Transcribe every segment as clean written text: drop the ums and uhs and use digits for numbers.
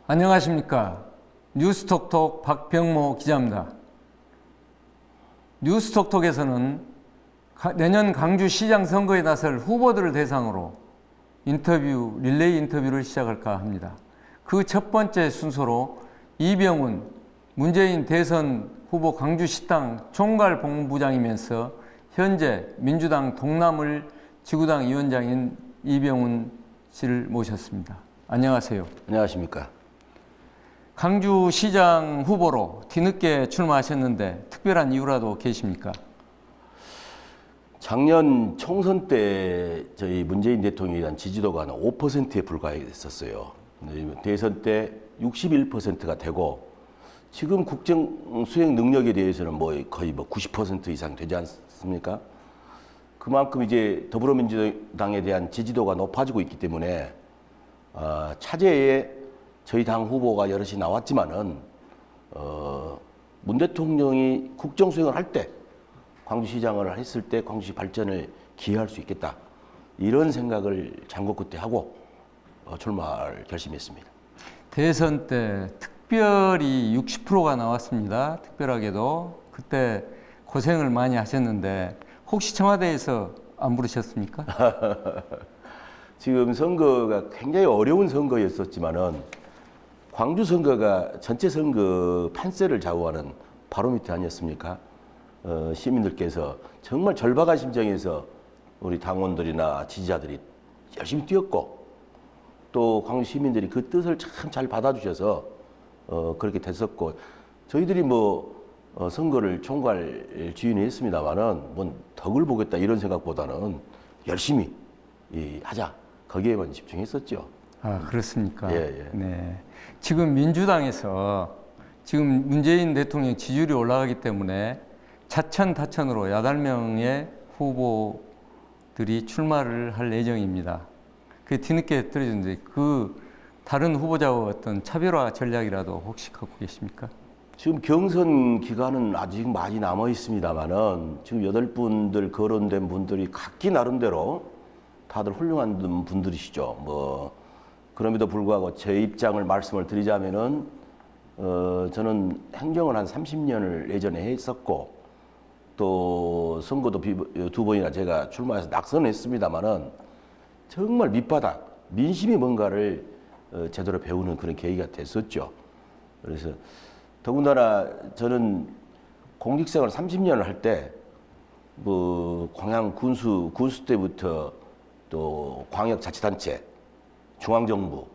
안녕하십니까. 뉴스톡톡 박병모 기자입니다. 뉴스톡톡에서는 내년 강주시장 선거에 나설 후보들을 대상으로 릴레이 인터뷰를 시작할까 합니다. 그 첫 번째 순서로 이병훈 문재인 대선 후보 강주시당 총괄본부장이면서 현재 민주당 동남을 지구당 위원장인 이병훈 씨를 모셨습니다. 안녕하세요. 안녕하십니까. 강주시장 후보로 뒤늦게 출마하셨는데 특별한 이유라도 계십니까? 작년 총선 때 저희 문재인 대통령에 대한 지지도가 한 5%에 불과했었어요. 대선 때 61%가 되고 지금 국정 수행 능력에 대해서는 거의 90% 이상 되지 않습니까? 그만큼 이제 더불어민주당에 대한 지지도가 높아지고 있기 때문에 차제에 저희 당 후보가 여럿이 나왔지만은 문 대통령이 국정 수행을 할 때 광주시장을 했을 때 광주시 발전을 기여할 수 있겠다 이런 생각을 장고 끝에 하고 출마를 결심했습니다. 대선 때 특별히 60%가 나왔습니다. 특별하게도 그때 고생을 많이 하셨는데 혹시 청와대에서 안 부르셨습니까? 지금 선거가 굉장히 어려운 선거였었지만은 광주 선거가 전체 선거 판세를 좌우하는 바로미터 아니었습니까? 시민들께서 정말 절박한 심정에서 우리 당원들이나 지지자들이 열심히 뛰었고 또 광주 시민들이 그 뜻을 참 잘 받아주셔서 그렇게 됐었고 저희들이 선거를 총괄 지휘는 했습니다만은 덕을 보겠다 이런 생각보다는 열심히 하자 거기에만 집중했었죠. 아, 그렇습니까? 예. 네. 지금 민주당에서 지금 문재인 대통령 지지율이 올라가기 때문에 차천다천으로 8명의 후보들이 출마를 할 예정입니다. 그게 뒤늦게 떨어졌는데 그 다른 후보자와 어떤 차별화 전략이라도 혹시 갖고 계십니까? 지금 경선 기간은 아직 많이 남아 있습니다만은 지금 8분들 거론된 분들이 각기 나름대로 다들 훌륭한 분들이시죠. 그럼에도 불구하고 제 입장을 말씀을 드리자면은 저는 행정을 한 30년을 예전에 했었고 또 선거도 2번이나 제가 출마해서 낙선했습니다만은 정말 밑바닥 민심이 뭔가를 제대로 배우는 그런 계기가 됐었죠. 그래서 더군다나 저는 공직생활 30년을 할 때 광양 군수 때부터 또 광역자치단체, 중앙정부,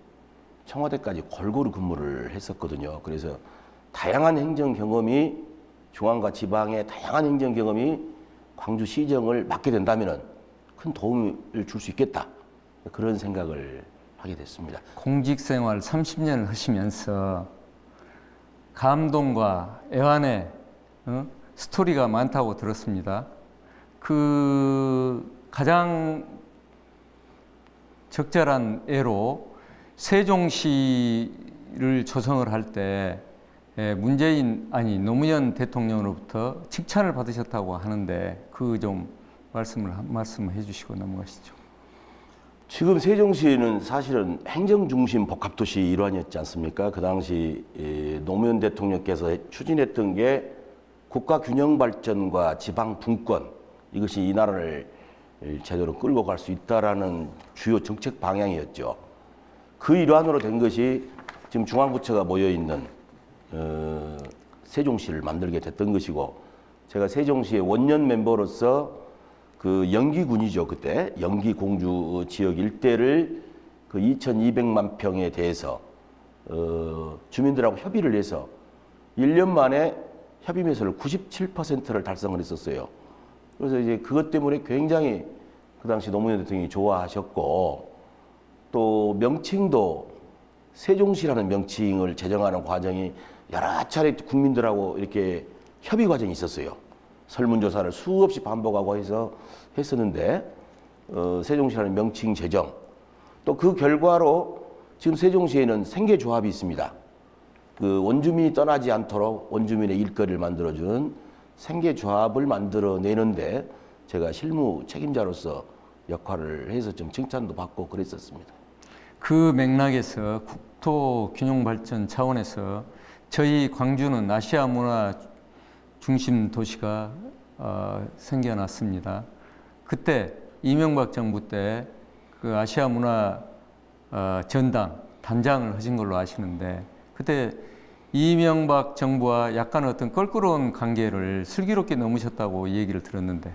청와대까지 골고루 근무를 했었거든요. 그래서 다양한 행정 경험이 중앙과 지방의 다양한 행정 경험이 광주시정을 맡게 된다면 큰 도움을 줄 수 있겠다. 그런 생각을 하게 됐습니다. 공직생활 30년을 하시면서 감동과 애환의 스토리가 많다고 들었습니다. 그 가장 적절한 예로 세종시를 조성을 할 때 노무현 대통령으로부터 칭찬을 받으셨다고 하는데 그 좀 말씀해 주시고 넘어가시죠. 지금 세종시는 사실은 행정중심 복합도시 일환이었지 않습니까? 그 당시 노무현 대통령께서 추진했던 게 국가균형발전과 지방분권, 이것이 이 나라를 제대로 끌고 갈 수 있다라는 주요 정책 방향이었죠. 그 일환으로 된 것이 지금 중앙부처가 모여있는 세종시를 만들게 됐던 것이고, 제가 세종시의 원년 멤버로서 그 영기군이죠. 그때 영기공주 지역 일대를 그 2,200만 평에 대해서 주민들하고 협의를 해서 1년 만에 협의 매수를 97%를 달성을 했었어요. 그래서 이제 그것 때문에 굉장히 그 당시 노무현 대통령이 좋아하셨고, 또 명칭도 세종시라는 명칭을 제정하는 과정이 여러 차례 국민들하고 이렇게 협의 과정이 있었어요. 설문조사를 수없이 반복하고 해서 했었는데 세종시라는 명칭 제정, 또 그 결과로 지금 세종시에는 생계조합이 있습니다. 그 원주민이 떠나지 않도록 원주민의 일거리를 만들어주는 생계조합을 만들어내는데 제가 실무 책임자로서 역할을 해서 좀 칭찬도 받고 그랬었습니다. 그 맥락에서 국토 균형 발전 차원에서 저희 광주는 아시아 문화 중심 도시가 생겨났습니다. 그때 이명박 정부 때 그 아시아 문화 전당 단장을 하신 걸로 아시는데, 그때 이명박 정부와 약간 어떤 껄끄러운 관계를 슬기롭게 넘으셨다고 얘기를 들었는데.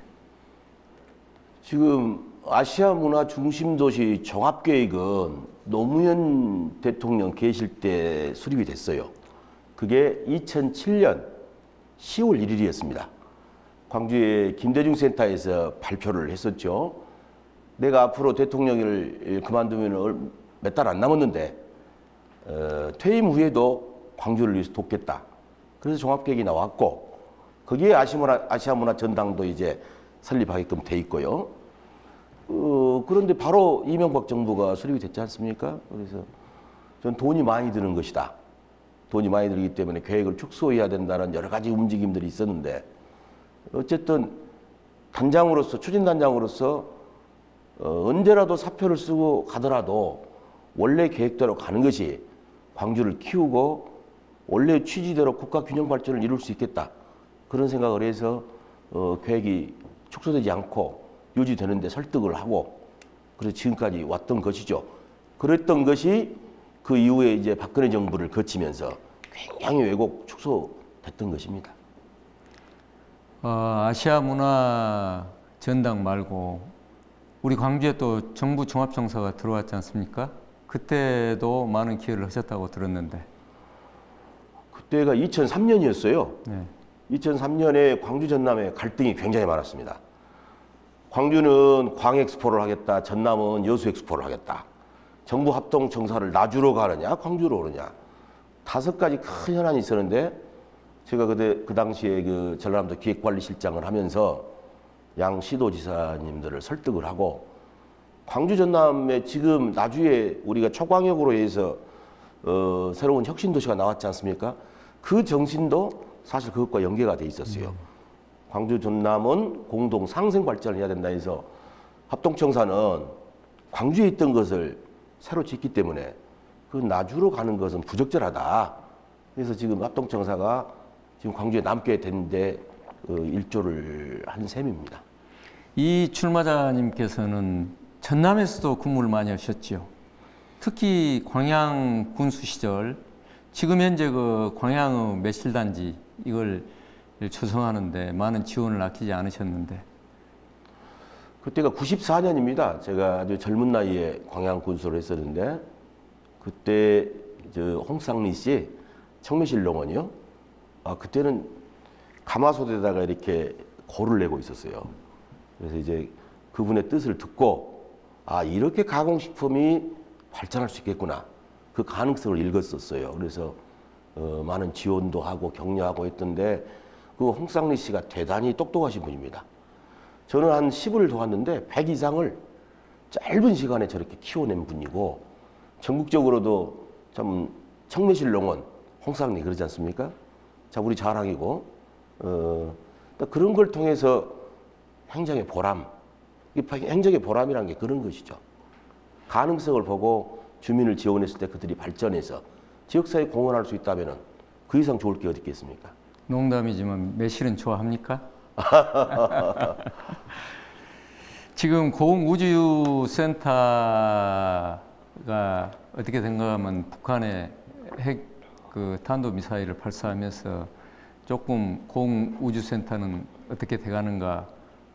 지금 아시아 문화 중심 도시 종합 계획은 노무현 대통령 계실 때 수립이 됐어요. 그게 2007년 10월 1일이었습니다. 광주의 김대중 센터에서 발표를 했었죠. 내가 앞으로 대통령을 그만두면 몇 달 안 남았는데 퇴임 후에도 광주를 위해서 돕겠다. 그래서 종합계획이 나왔고, 거기에 아시아 문화 전당도 이제 설립하게끔 돼 있고요. 그런데 바로 이명박 정부가 수립이 됐지 않습니까? 그래서 전 돈이 많이 드는 것이다. 돈이 많이 들기 때문에 계획을 축소해야 된다는 여러 가지 움직임들이 있었는데, 어쨌든 단장으로서, 추진단장으로서 언제라도 사표를 쓰고 가더라도 원래 계획대로 가는 것이 광주를 키우고 원래 취지대로 국가 균형 발전을 이룰 수 있겠다. 그런 생각을 해서 계획이 축소되지 않고 유지되는데 설득을 하고, 그래서 지금까지 왔던 것이죠. 그랬던 것이 그 이후에 이제 박근혜 정부를 거치면서 굉장히 왜곡 축소됐던 것입니다. 아시아 문화 전당 말고 우리 광주에 또 정부 종합청사가 들어왔지 않습니까? 그때도 많은 기여를 하셨다고 들었는데. 그때가 2003년이었어요. 네. 2003년에 광주 전남에 갈등이 굉장히 많았습니다. 광주는 광엑스포를 하겠다, 전남은 여수엑스포를 하겠다. 정부 합동청사를 나주로 가느냐, 광주로 오느냐. 5가지 큰 현안이 있었는데, 제가 그 당시에 그 전라남도 기획관리실장을 하면서 양 시도지사님들을 설득을 하고, 광주 전남에 지금 나주에 우리가 초광역으로 해서 새로운 혁신도시가 나왔지 않습니까? 그 정신도 사실 그것과 연계가 돼 있었어요. 광주 전남은 공동 상생 발전을 해야 된다 해서 합동청사는 광주에 있던 것을 새로 짓기 때문에 그 나주로 가는 것은 부적절하다. 그래서 지금 합동청사가 지금 광주에 남게 됐는데 일조를 한 셈입니다. 이 출마자님께서는 전남에서도 근무를 많이 하셨죠. 특히 광양 군수 시절, 지금 현재 그 광양의 매실단지 이걸 조성하는데 많은 지원을 아끼지 않으셨는데. 그때가 94년입니다. 제가 아주 젊은 나이에 광양 군수를 했었는데, 그때 홍상리 씨 청매실 농원이요. 그때는 가마솥에다가 이렇게 골을 내고 있었어요. 그래서 이제 그분의 뜻을 듣고, 이렇게 가공식품이 발전할 수 있겠구나. 그 가능성을 읽었었어요. 그래서 많은 지원도 하고 격려하고 했던데, 그 홍상리 씨가 대단히 똑똑하신 분입니다. 저는 한 10을 도왔는데 100 이상을 짧은 시간에 저렇게 키워낸 분이고, 전국적으로도 참 청매실 농원 홍상리 그러지 않습니까? 자, 우리 자랑이고, 그런 걸 통해서 행정의 보람, 행정의 보람이라는 게 그런 것이죠. 가능성을 보고 주민을 지원했을 때 그들이 발전해서 지역사회에 공헌할 수 있다면 그 이상 좋을 게 어디 있겠습니까? 농담이지만 매실은 좋아합니까? 지금 고흥우주센터가 어떻게 생각하면 북한의 핵 탄도미사일을 발사하면서 조금 고흥우주센터는 어떻게 돼가는가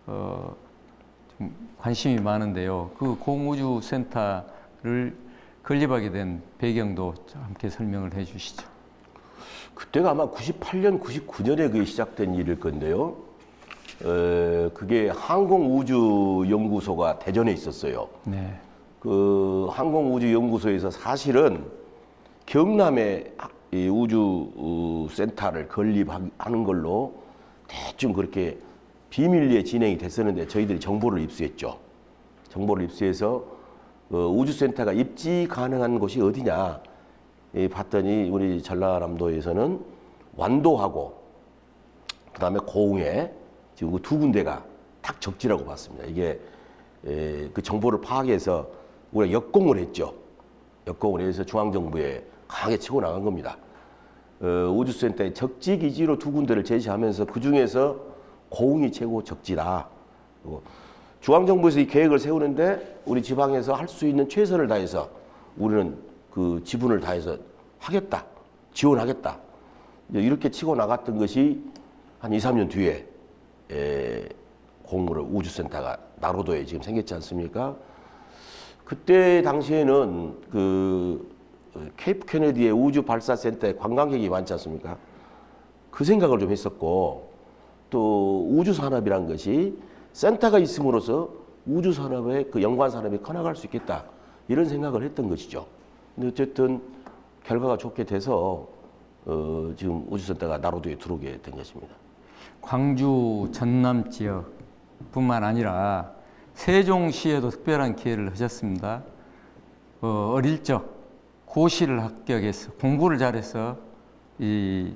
좀 관심이 많은데요. 그 고흥우주센터를 건립하게 된 배경도 함께 설명을 해 주시죠. 그때가 아마 98년, 99년에 그게 시작된 일일 건데요. 그게 항공우주연구소가 대전에 있었어요. 네. 그 항공우주연구소에서 사실은 경남에 이 우주센터를 건립하는 걸로 대충 그렇게 비밀리에 진행이 됐었는데, 저희들이 정보를 입수했죠. 정보를 입수해서 우주센터가 입지 가능한 곳이 어디냐 봤더니 우리 전라남도에서는 완도하고 그다음에 고흥에 지금 그 2군데가 딱 적지라고 봤습니다. 이게 그 정보를 파악해서 우리가 역공을 했죠. 여건에 의해서 중앙정부에 강하게 치고 나간 겁니다. 우주센터의 적지 기지로 두 군데를 제시하면서 그 중에서 고흥이 최고 적지다. 중앙정부에서 이 계획을 세우는데 우리 지방에서 할 수 있는 최선을 다해서 우리는 그 지분을 다해서 하겠다, 지원하겠다. 이렇게 치고 나갔던 것이 한 2, 3년 뒤에 공무를 우주센터가 나로도에 지금 생겼지 않습니까? 그때 당시에는 그 케이프 케네디의 우주 발사 센터에 관광객이 많지 않습니까? 그 생각을 좀 했었고 또 우주 산업이란 것이 센터가 있음으로써 우주 산업의 그 연관 산업이 커나갈 수 있겠다 이런 생각을 했던 것이죠. 근데 어쨌든 결과가 좋게 돼서 지금 우주센터가 나로도에 들어오게 된 것입니다. 광주 전남 지역뿐만 아니라 세종시에도 특별한 기회를 하셨습니다. 어릴 적 고시를 합격해서 공부를 잘해서 이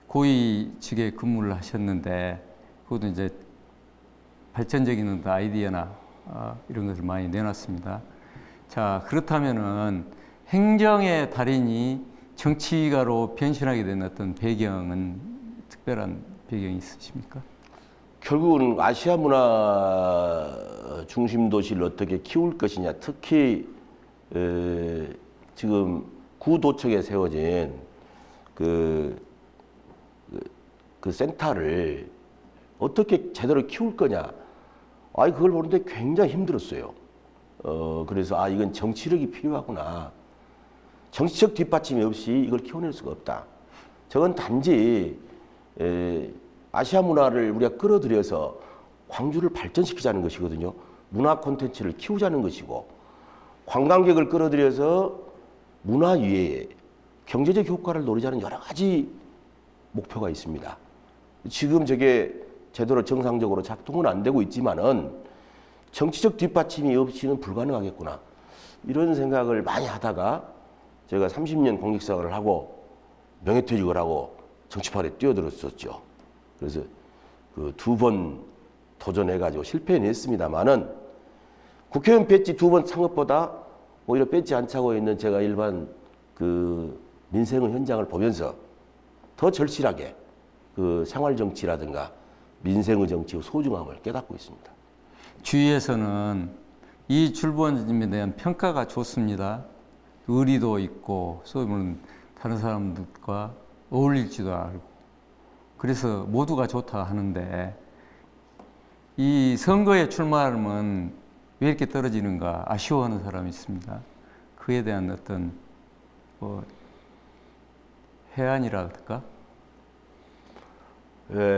고위직에 근무를 하셨는데 그것도 이제 발전적인 아이디어나 이런 것을 많이 내놨습니다. 자, 그렇다면은 행정의 달인이 정치가로 변신하게 된 어떤 배경은 특별한 배경이 있으십니까? 결국은 아시아 문화 중심 도시를 어떻게 키울 것이냐, 특히 지금 구도청에 세워진 그 센터를 어떻게 제대로 키울 거냐, 그걸 보는데 굉장히 힘들었어요. 그래서 이건 정치력이 필요하구나. 정치적 뒷받침이 없이 이걸 키워낼 수가 없다. 저건 단지 아시아 문화를 우리가 끌어들여서 광주를 발전시키자는 것이거든요. 문화 콘텐츠를 키우자는 것이고 관광객을 끌어들여서 문화 위에 경제적 효과를 노리자는 여러 가지 목표가 있습니다. 지금 저게 제대로 정상적으로 작동은 안 되고 있지만은 정치적 뒷받침이 없이는 불가능하겠구나. 이런 생각을 많이 하다가 제가 30년 공직생활을 하고 명예퇴직을 하고 정치판에 뛰어들었었죠. 그래서 그 2번 도전해가지고 실패는 했습니다만은 국회의원 배지 2번 찬 것보다 오히려 배지 안 차고 있는 제가 일반 그 민생의 현장을 보면서 더 절실하게 그 생활정치라든가 민생의 정치의 소중함을 깨닫고 있습니다. 주위에서는 이 출범에 대한 평가가 좋습니다. 의리도 있고 소위 말하는 다른 사람들과 어울릴지도 알고 그래서 모두가 좋다 하는데 이 선거에 출마하면 왜 이렇게 떨어지는가 아쉬워하는 사람이 있습니다. 그에 대한 어떤 해안이랄까?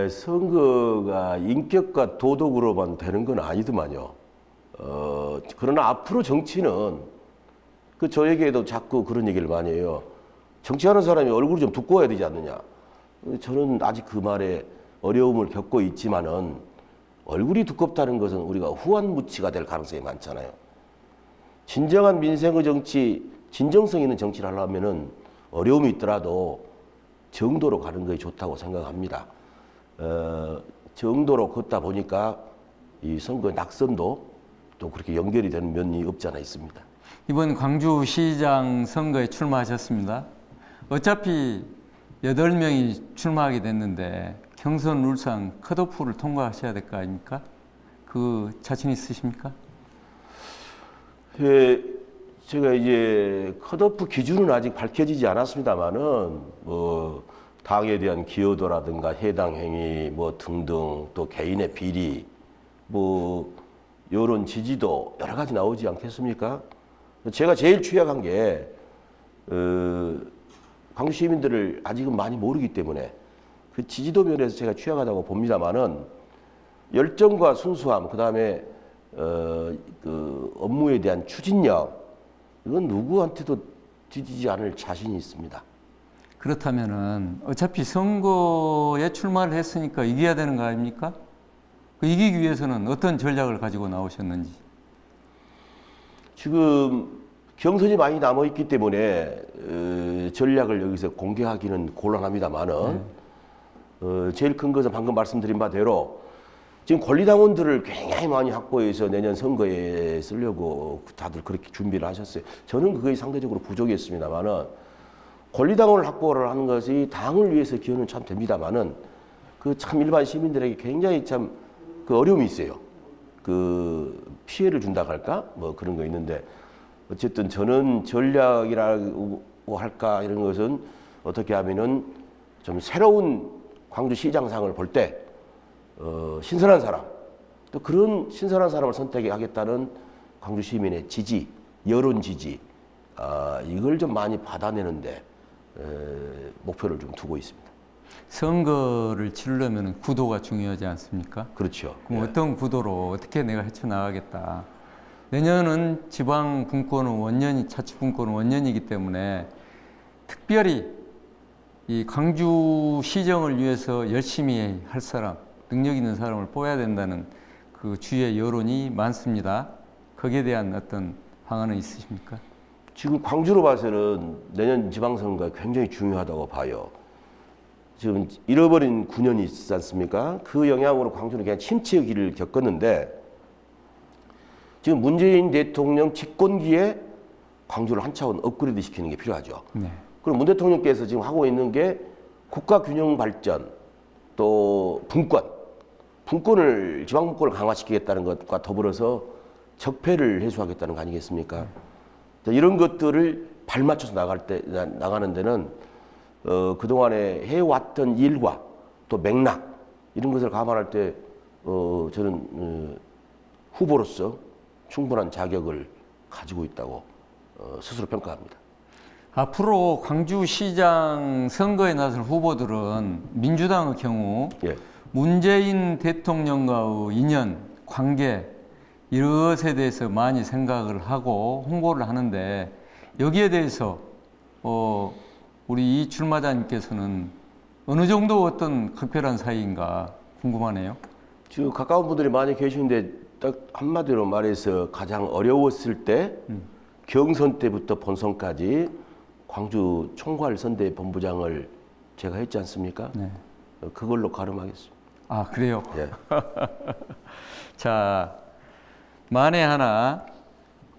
선거가 인격과 도덕으로만 되는 건 아니더만요. 그러나 앞으로 정치는 저에게도 자꾸 그런 얘기를 많이 해요. 정치하는 사람이 얼굴이 좀 두꺼워야 되지 않느냐. 저는 아직 그 말에 어려움을 겪고 있지만은 얼굴이 두껍다는 것은 우리가 후한무치가 될 가능성이 많잖아요. 진정한 민생의 정치, 진정성 있는 정치를 하려면은 어려움이 있더라도 정도로 가는 것이 좋다고 생각합니다. 정도로 걷다 보니까 이 선거 낙선도 또 그렇게 연결이 되는 면이 없지 않아 있습니다. 이번 광주시장 선거에 출마하셨습니다. 어차피 8명이 출마하게 됐는데 경선 룰상 컷오프를 통과하셔야 될 거 아닙니까? 그 자신 있으십니까? 제가 이제 컷오프 기준은 아직 밝혀지지 않았습니다만은 당에 대한 기여도라든가 해당 행위 등등 또 개인의 비리 여론 지지도 여러 가지 나오지 않겠습니까? 제가 제일 취약한 게 광주 시민들을 아직은 많이 모르기 때문에 그 지지도 면에서 제가 취약하다고 봅니다만은 열정과 순수함, 그다음에 그 업무에 대한 추진력 이건 누구한테도 뒤지지 않을 자신이 있습니다. 그렇다면은 어차피 선거에 출마를 했으니까 이겨야 되는 거 아닙니까? 그 이기기 위해서는 어떤 전략을 가지고 나오셨는지. 지금 경선이 많이 남아있기 때문에 전략을 여기서 공개하기는 곤란합니다만은 제일 큰 것은 방금 말씀드린 바대로 지금 권리당원들을 굉장히 많이 확보해서 내년 선거에 쓰려고 다들 그렇게 준비를 하셨어요. 저는 그게 상대적으로 부족했습니다만은 권리당원을 확보를 하는 것이 당을 위해서 기여는 참 됩니다만은 그 참 일반 시민들에게 굉장히 참 그 어려움이 있어요. 그 피해를 준다고 할까? 뭐 그런 거 있는데 어쨌든 저는 전략이라고 할까 이런 것은 어떻게 하면은 좀 새로운 광주시장상을 볼 때 신선한 사람, 또 그런 신선한 사람을 선택하겠다는 광주 시민의 지지, 여론 지지, 이걸 좀 많이 받아내는데 목표를 좀 두고 있습니다. 선거를 치르려면 구도가 중요하지 않습니까? 그렇죠. 그럼 예. 어떤 구도로 어떻게 내가 헤쳐나가겠다. 내년은 지방 분권은 원년이, 자치 분권은 원년이기 때문에 특별히 이 광주 시정을 위해서 열심히 할 사람, 능력 있는 사람을 뽑아야 된다는 그 주위의 여론이 많습니다. 거기에 대한 어떤 방안은 있으십니까? 지금 광주로 봐서는 내년 지방선거가 굉장히 중요하다고 봐요. 지금 잃어버린 9년이 있지 않습니까? 그 영향으로 광주는 그냥 침체의 길을 겪었는데 지금 문재인 대통령 집권기에 광주를 한 차원 업그레이드 시키는 게 필요하죠. 네. 그럼 문 대통령께서 지금 하고 있는 게 국가 균형 발전, 또 분권을 지방 분권을 강화시키겠다는 것과 더불어서 적폐를 해소하겠다는 거 아니겠습니까? 자, 이런 것들을 발맞춰서 나가는 데는 그동안에 해왔던 일과 또 맥락 이런 것을 감안할 때 저는 후보로서 충분한 자격을 가지고 있다고 스스로 평가합니다. 앞으로 광주시장 선거에 나설 후보들은 민주당의 경우 예. 문재인 대통령과의 인연, 관계 이것에 대해서 많이 생각을 하고 홍보를 하는데 여기에 대해서 우리 이 출마자님께서는 어느 정도 어떤 각별한 사이인가 궁금하네요. 지금 가까운 분들이 많이 계시는데 딱 한마디로 말해서 가장 어려웠을 때 경선 때부터 본선까지 광주 총괄선대 본부장을 제가 했지 않습니까? 네. 그걸로 가름하겠습니다. 아, 그래요? 예. 자, 만에 하나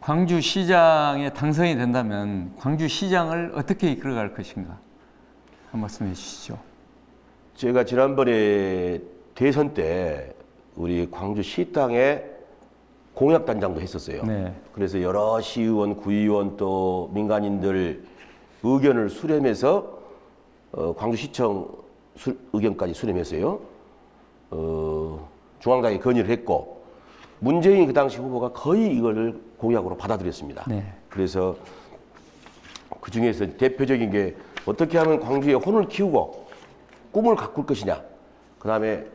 광주시장에 당선이 된다면 광주시장을 어떻게 이끌어갈 것인가? 한 말씀 해주시죠. 제가 지난번에 대선 때 우리 광주시 땅에 공약단장도 했었어요. 네. 그래서 여러 시의원, 구의원 또 민간인들 의견을 수렴해서 광주시청 의견까지 수렴했어요. 중앙당에 건의를 했고 문재인 그 당시 후보가 거의 이거를 공약으로 받아들였습니다. 네. 그래서 그 중에서 대표적인 게 어떻게 하면 광주에 혼을 키우고 꿈을 가꿀 것이냐, 그 다음에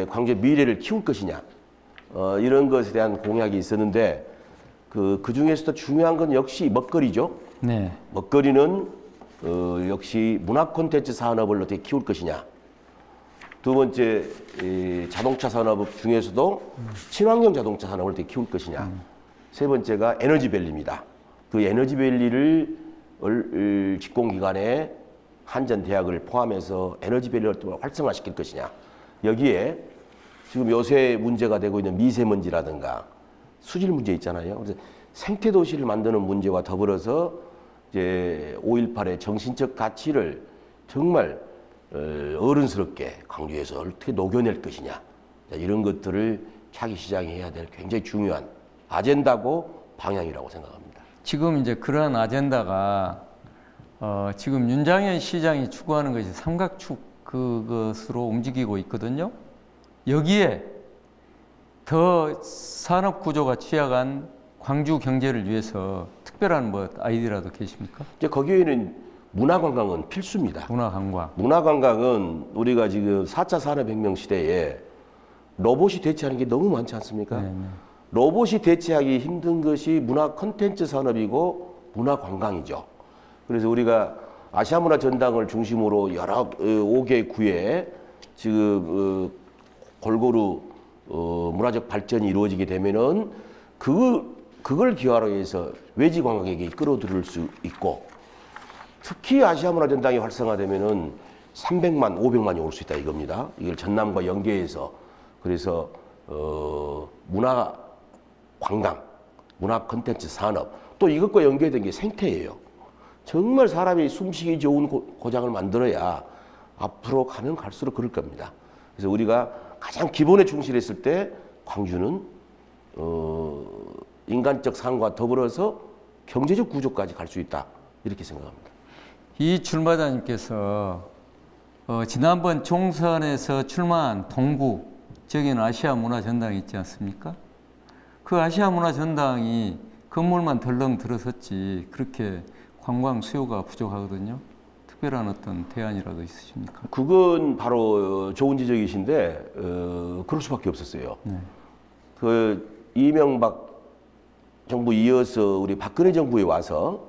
광주의 미래를 키울 것이냐, 이런 것에 대한 공약이 있었는데 그 중에서도 중요한 건 역시 먹거리죠. 네. 먹거리는 역시 문화 콘텐츠 산업을 어떻게 키울 것이냐. 두 번째 자동차 산업 중에서도 친환경 자동차 산업을 어떻게 키울 것이냐. 세 번째가 에너지밸리입니다. 그 에너지밸리를 집공기관에 한전대학을 포함해서 에너지밸리를 또 활성화시킬 것이냐. 여기에 지금 요새 문제가 되고 있는 미세먼지라든가 수질 문제 있잖아요. 그래서 생태도시를 만드는 문제와 더불어서 이제 5.18의 정신적 가치를 정말 어른스럽게 광주에서 어떻게 녹여낼 것이냐. 이런 것들을 차기 시장이 해야 될 굉장히 중요한 아젠다고 방향이라고 생각합니다. 지금 이제 그러한 아젠다가 지금 윤장현 시장이 추구하는 것이 삼각축 그것으로 움직이고 있거든요. 여기에 더 산업 구조가 취약한 광주 경제를 위해서 특별한 뭐 아이디어라도 계십니까? 이제 거기에는 문화관광은 필수입니다. 문화관광. 문화관광은 우리가 지금 4차 산업혁명 시대에 로봇이 대체하는 게 너무 많지 않습니까? 네, 네. 로봇이 대체하기 힘든 것이 문화 콘텐츠 산업이고 문화관광이죠. 그래서 우리가 아시아문화전당을 중심으로 여러 5개 구에 지금 골고루 문화적 발전이 이루어지게 되면은 그걸 기하로 해서 외지 관광객이 끌어들일 수 있고 특히 아시아문화전당이 활성화되면은 300만, 500만이 올 수 있다 이겁니다. 이걸 전남과 연계해서 그래서 문화 관광, 문화 콘텐츠 산업, 또 이것과 연계된 게 생태예요. 정말 사람이 숨쉬기 좋은 고장을 만들어야 앞으로 가면 갈수록 그럴 겁니다. 그래서 우리가 가장 기본에 충실했을 때 광주는 인간적 삶과 더불어서 경제적 구조까지 갈 수 있다, 이렇게 생각합니다. 이 출마자님께서 지난번 총선에서 출마한 동구, 저기는 아시아 문화 전당이 있지 않습니까? 그 아시아 문화 전당이 건물만 덜렁 들어섰지 그렇게 관광 수요가 부족하거든요. 특별한 어떤 대안이라도 있으십니까? 그건 바로 좋은 지적이신데 그럴 수밖에 없었어요. 네. 그 이명박 정부 이어서 우리 박근혜 정부에 와서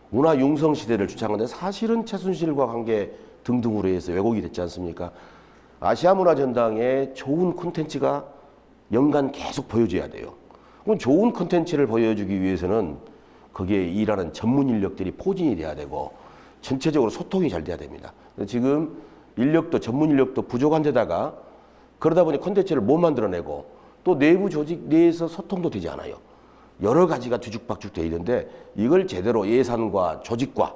문화 융성 시대를 주창하는데 사실은 최순실과 관계 등등으로 해서 왜곡이 됐지 않습니까? 아시아 문화 전당에 좋은 콘텐츠가 연간 계속 보여줘야 돼요. 그럼 좋은 콘텐츠를 보여주기 위해서는 거기에 일하는 전문 인력들이 포진이 돼야 되고 전체적으로 소통이 잘 돼야 됩니다. 지금 인력도 전문 인력도 부족한 데다가 그러다 보니 콘텐츠를 못 만들어내고 또 내부 조직 내에서 소통도 되지 않아요. 여러 가지가 뒤죽박죽 돼 있는데 이걸 제대로 예산과 조직과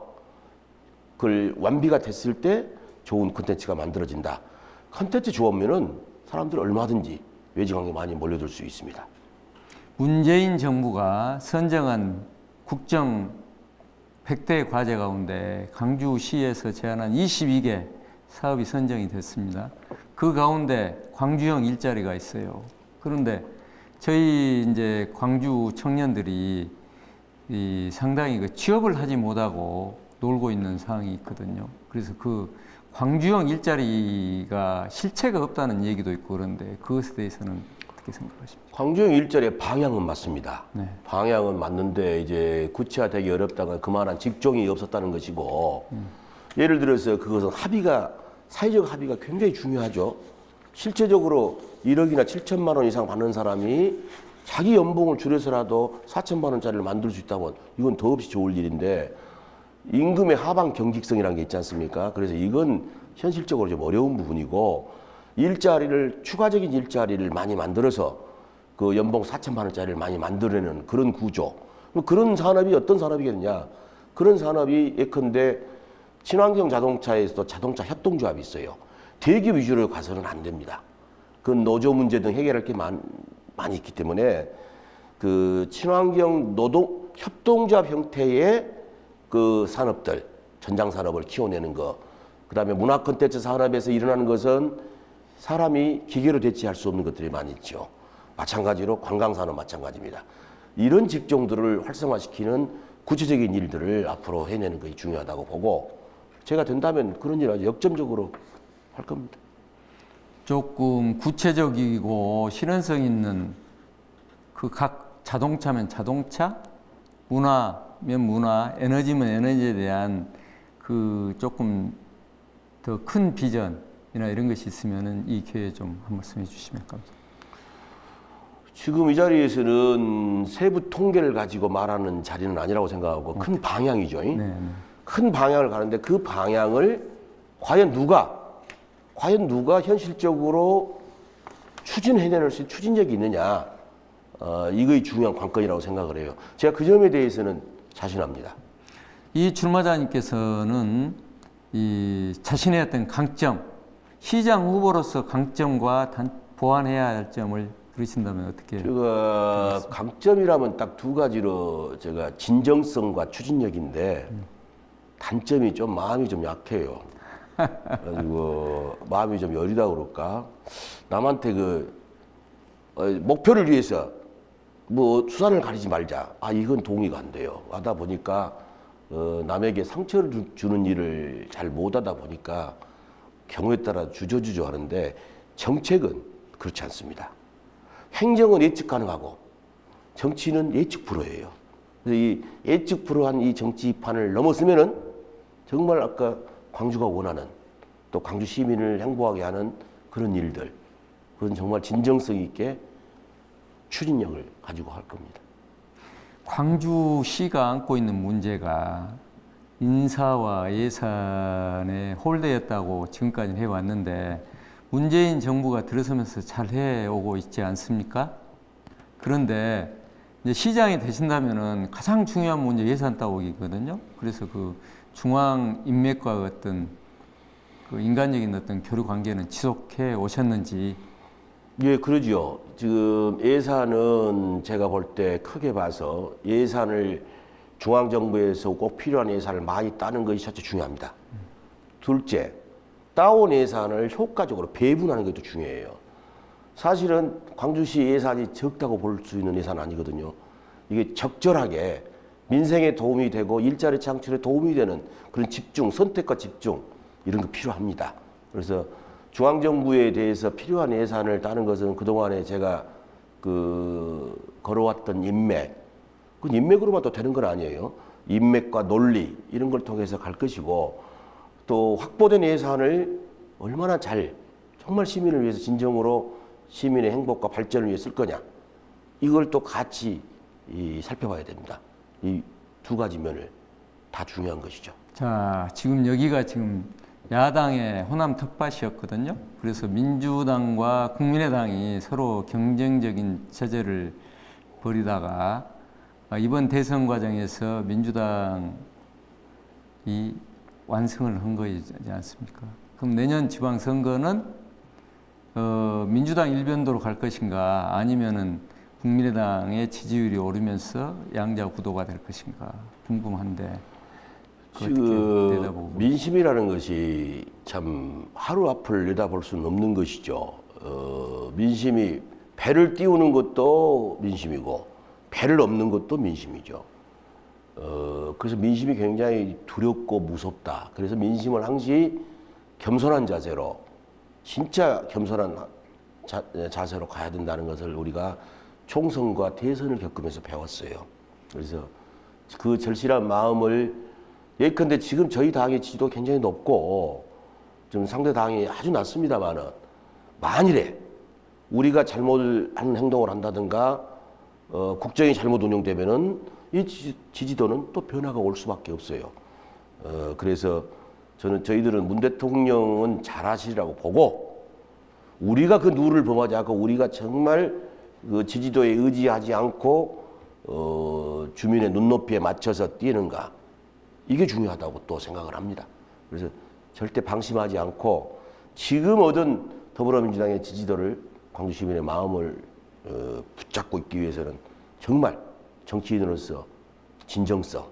그걸 완비가 됐을 때 좋은 콘텐츠가 만들어진다. 콘텐츠 좋으면은 사람들 얼마든지 외지관계 많이 몰려들 수 있습니다. 문재인 정부가 선정한 국정 100대 과제 가운데 광주시에서 제안한 22개 사업이 선정이 됐습니다. 그 가운데 광주형 일자리가 있어요. 그런데 저희 이제 광주 청년들이 상당히 그 취업을 하지 못하고 놀고 있는 상황이 있거든요. 그래서 그 광주형 일자리가 실체가 없다는 얘기도 있고 그런데 그것에 대해서는 어떻게 생각하십니까? 광주형 일자리의 방향은 맞습니다. 네. 방향은 맞는데 이제 구체화되기 어렵다가 그만한 직종이 없었다는 것이고 예를 들어서 그것은 사회적 합의가 굉장히 중요하죠. 실제적으로 1억이나 7천만 원 이상 받는 사람이 자기 연봉을 줄여서라도 4천만 원짜리를 만들 수 있다면 이건 더없이 좋을 일인데 임금의 하방 경직성이라는 게 있지 않습니까? 그래서 이건 현실적으로 좀 어려운 부분이고 추가적인 일자리를 많이 만들어서 그 연봉 4천만 원짜리를 많이 만들어내는 그런 구조. 그런 산업이 어떤 산업이겠느냐? 그런 산업이 예컨대 친환경 자동차에서도 자동차 협동조합이 있어요. 대기업 위주로 가서는 안 됩니다. 그 노조 문제 등 해결할 게 많이 있기 때문에 그 친환경 협동조합 형태의 그 산업들, 전장 산업을 키워내는 거, 그다음에 문화 콘텐츠 산업에서 일어나는 것은 사람이 기계로 대체할 수 없는 것들이 많이 있죠. 마찬가지로 관광 산업 마찬가지입니다. 이런 직종들을 활성화시키는 구체적인 일들을 앞으로 해내는 것이 중요하다고 보고 제가 된다면 그런 일을 아주 역점적으로 할 겁니다. 조금 구체적이고 실현성 있는 그 각 자동차면 자동차, 문화면 문화, 에너지면 에너지에 대한 그 조금 더 큰 비전이나 이런 것이 있으면은 이 기회에 좀 한 말씀 해주시면 감사합니다. 지금 이 자리에서는 세부 통계를 가지고 말하는 자리는 아니라고 생각하고 큰 방향이죠. 네. 큰 방향을 가는데 그 방향을 과연 누가 현실적으로 추진해낼 수 있는 추진력이 있느냐, 이거의 중요한 관건이라고 생각을 해요. 제가 그 점에 대해서는 자신합니다. 이 출마자님께서는 이 자신의 어떤 강점, 시장 후보로서 강점과 보완해야 할 점을 그러신다면 어떻게? 제가 강점이라면 딱 두 가지로 제가 진정성과 추진력인데 단점이 좀 마음이 좀 약해요. 그래가지고 마음이 좀 여리다 그럴까? 남한테 목표를 위해서 뭐 수단을 가리지 말자. 이건 동의가 안 돼요. 하다 보니까 남에게 상처를 주는 일을 잘 못하다 보니까 경우에 따라 주저주저 하는데 정책은 그렇지 않습니다. 행정은 예측 가능하고 정치는 예측 불허예요. 그래서 이 예측 불허한 이 정치판을 넘어서면은 정말 아까 광주가 원하는 또 광주 시민을 행복하게 하는 그런 일들, 그건 정말 진정성 있게 추진력을 가지고 할 겁니다. 광주시가 안고 있는 문제가 인사와 예산에 홀대였다고 지금까지 해왔는데 문재인 정부가 들어서면서 잘 해오고 있지 않습니까? 그런데 이제 시장이 되신다면은 가장 중요한 문제 예산 따오기거든요. 그래서 그 중앙 인맥과 어떤 그 인간적인 어떤 교류 관계는 지속해 오셨는지. 예, 그러죠. 지금 예산은 제가 볼 때 크게 봐서 예산을 중앙정부에서 꼭 필요한 예산을 많이 따는 것이 첫째 중요합니다. 둘째, 따온 예산을 효과적으로 배분하는 것도 중요해요. 사실은 광주시 예산이 적다고 볼 수 있는 예산은 아니거든요. 이게 적절하게 민생에 도움이 되고 일자리 창출에 도움이 되는 그런 집중, 선택과 집중 이런 거 필요합니다. 그래서 중앙정부에 대해서 필요한 예산을 따는 것은 그동안에 제가 걸어왔던 인맥, 그 인맥으로만 또 되는 건 아니에요. 인맥과 논리 이런 걸 통해서 갈 것이고 또 확보된 예산을 얼마나 잘 정말 시민을 위해서 진정으로 시민의 행복과 발전을 위해 쓸 거냐 이걸 또 같이 살펴봐야 됩니다. 이 두 가지 면을 다 중요한 것이죠. 자, 지금 여기가 지금 야당의 호남 텃밭이었거든요. 그래서 민주당과 국민의당이 서로 경쟁적인 체제를 벌이다가 이번 대선 과정에서 민주당이 완승을 한 거지 않습니까? 그럼 내년 지방선거는 민주당 일변도로 갈 것인가 아니면은 국민의당의 지지율이 오르면서 양자 구도가 될 것인가 궁금한데 지금 민심이라는 것이 참 하루 앞을 내다볼 수는 없는 것이죠. 민심이 배를 띄우는 것도 민심이고 배를 넘는 것도 민심이죠. 그래서 민심이 굉장히 두렵고 무섭다. 그래서 민심을 항시 겸손한 자세로 진짜 겸손한 자세로 가야 된다는 것을 우리가 총선과 대선을 겪으면서 배웠어요. 그래서 그 절실한 마음을 예컨대 지금 저희 당의 지지도 굉장히 높고 좀 상대 당이 아주 낮습니다만은 만일에 우리가 잘못한 행동을 한다든가 국정이 잘못 운영되면은 이 지지도는 또 변화가 올 수밖에 없어요. 그래서 저희들은 문 대통령은 잘하시리라고 보고 우리가 그 누를 범하지 않고 우리가 정말 그 지지도에 의지하지 않고 주민의 눈높이에 맞춰서 뛰는가 이게 중요하다고 또 생각을 합니다. 그래서 절대 방심하지 않고 지금 얻은 더불어민주당의 지지도를 광주 시민의 마음을 붙잡고 있기 위해서는 정말 정치인으로서 진정성,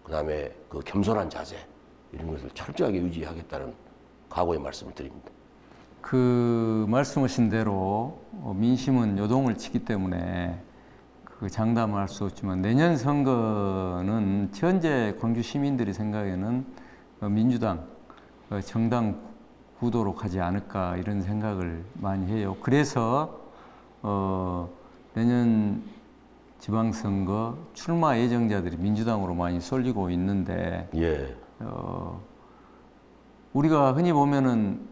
그다음에 그 겸손한 자세 이런 것을 철저하게 유지하겠다는 각오의 말씀을 드립니다. 그 말씀하신 대로 민심은 요동을 치기 때문에 그 장담할 수 없지만 내년 선거는 현재 광주 시민들이 생각에는 민주당 정당 구도로 가지 않을까 이런 생각을 많이 해요. 그래서 내년 지방선거 출마 예정자들이 민주당으로 많이 쏠리고 있는데 예. 우리가 흔히 보면은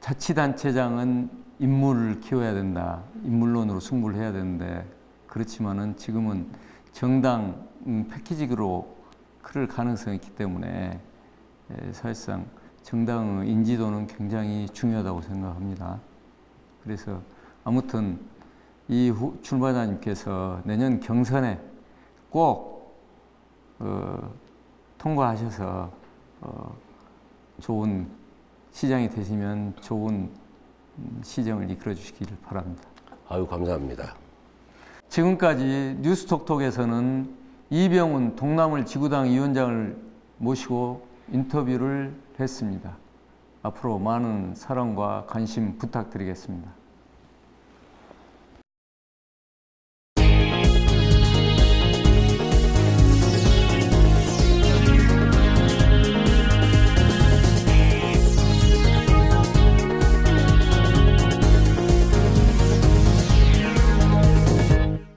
자치단체장은 인물을 키워야 된다. 인물론으로 승부를 해야 되는데 그렇지만은 지금은 정당 패키지로 그럴 가능성이 있기 때문에 사실상 정당의 인지도는 굉장히 중요하다고 생각합니다. 그래서 아무튼 이 출마자님께서 내년 경선에 꼭 통과하셔서 좋은 시장이 되시면 좋은 시정을 이끌어 주시기를 바랍니다. 아유, 감사합니다. 지금까지 뉴스톡톡에서는 이병훈 동남을 지구당 위원장을 모시고 인터뷰를 했습니다. 앞으로 많은 사랑과 관심 부탁드리겠습니다.